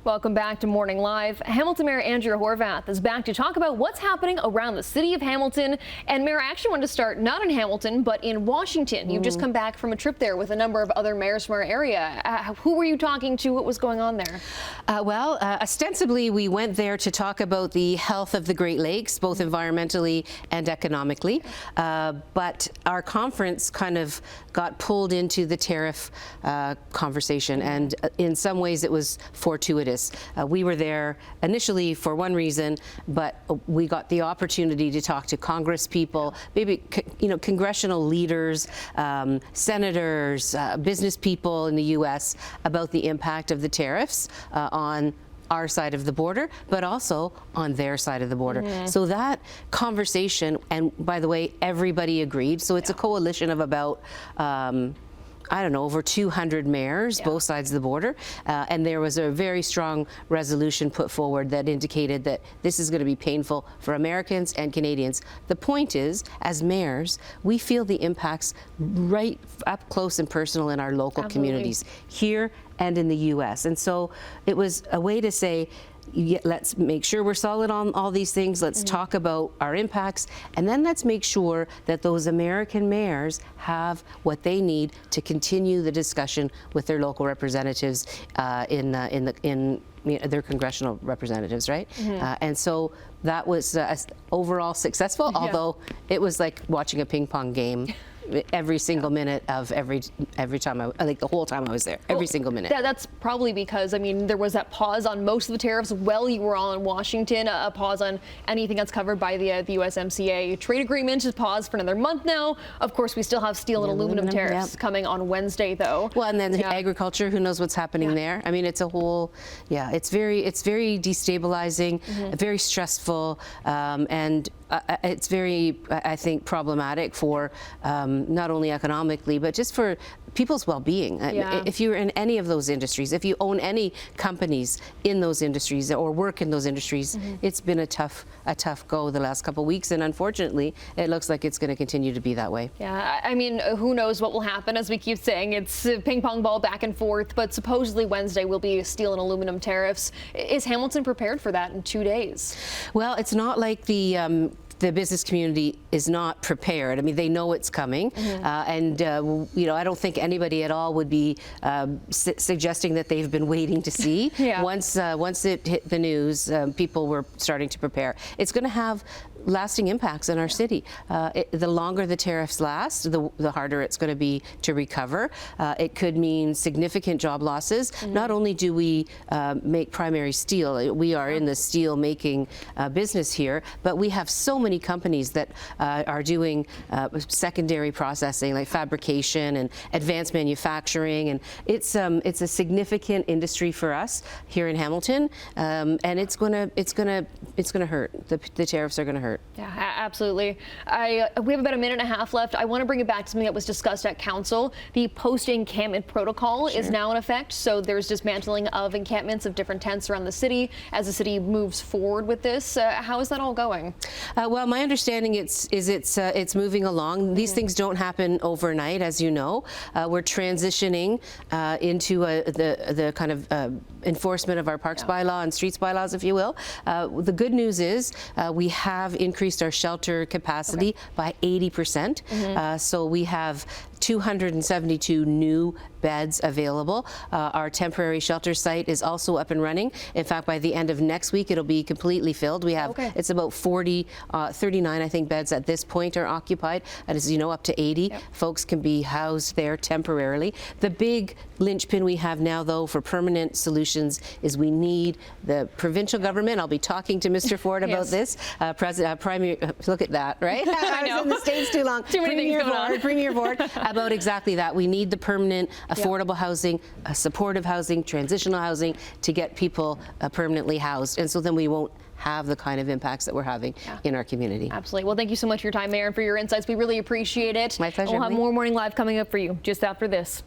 Welcome back to Morning Live. Hamilton Mayor Andrea Horwath is back to talk about what's happening around the city of Hamilton. And Mayor, I actually wanted to start not in Hamilton, but in Washington. You've just come back from a trip there with a number of other mayors from our area. Who were you talking to? What was going on there? Ostensibly, we went there to talk about the health of the Great Lakes, both environmentally and economically. But our conference kind of got pulled into the tariff conversation, and in some ways it was fortuitous. We were there initially for one reason, but we got the opportunity to talk to Congress people, maybe congressional leaders, senators, business people in the U.S. about the impact of the tariffs on our side of the border, but also on their side of the border. So that conversation, and by the way, everybody agreed. So it's a coalition of about I don't know, over 200 mayors, both sides of the border. And there was a very strong resolution put forward that indicated that this is going to be painful for Americans and Canadians. The point is, as mayors, we feel the impacts right up close and personal in our local communities here and in the U.S. And so it was a way to say, let's make sure we're solid on all these things. Let's talk about our impacts, and then let's make sure that those American mayors have what they need to continue the discussion with their local representatives in their congressional representatives, right? And so that was overall successful, although it was like watching a ping pong game. Every single minute of every time like the whole time I was there, every single minute. That's probably because, I mean, there was that pause on most of the tariffs while you were all in Washington, a pause on anything that's covered by the USMCA trade agreement is paused for another month now. Of course, we still have steel and aluminum tariffs coming on Wednesday, though. Well, and then agriculture, who knows what's happening there? I mean, it's a whole, it's very destabilizing, very stressful, and it's very, I think, problematic for not only economically, but just for people's well-being. If you're in any of those industries, if you own any companies in those industries or work in those industries, it's been a tough go the last couple of weeks, and unfortunately, it looks like it's going to continue to be that way. Yeah, I mean, who knows what will happen? As we keep saying, it's a ping pong ball back and forth, but supposedly Wednesday will be steel and aluminum tariffs. Is Hamilton prepared for that in 2 days? Well, it's not like the business community is not prepared. I mean, they know it's coming, and I don't think anybody at all would be suggesting that they've been waiting to see. Once it hit the news, people were starting to prepare. It's going to have lasting impacts in our city. The longer the tariffs last, the harder it's going to be to recover. It could mean significant job losses. Not only do we make primary steel, we are in the steel making business here, but we have so many companies that are doing secondary processing, like fabrication and advanced manufacturing, and it's a significant industry for us here in Hamilton, and it's gonna hurt. The tariffs are gonna hurt. Yeah, absolutely. We have about a minute and a half left. I want to bring it back to something that was discussed at council. The post-encampment protocol is now in effect, so there's dismantling of encampments of different tents around the city as the city moves forward with this. How is that all going? Well, my understanding it's moving along. These things don't happen overnight, as you know. We're transitioning into the kind of enforcement of our parks bylaw and streets bylaws, if you will. The good news is we have increased our shelter capacity by 80%. So we have 272 new beds available. Our temporary shelter site is also up and running. In fact, by the end of next week, it'll be completely filled. We have, it's about 39, I think, beds at this point are occupied. And as you know, up to 80 folks can be housed there temporarily. The big linchpin we have now, though, for permanent solutions is we need the provincial government. I'll be talking to Mr. Ford about this. Premier, look at that, right? I was in the States too long. Too many things going on. Premier Ford, about exactly that. We need the permanent, affordable housing, supportive housing, transitional housing to get people permanently housed. And so then we won't have the kind of impacts that we're having in our community. Absolutely. Well, thank you so much for your time, Mayor, and for your insights. We really appreciate it. My pleasure. We'll have more Morning Live coming up for you just after this.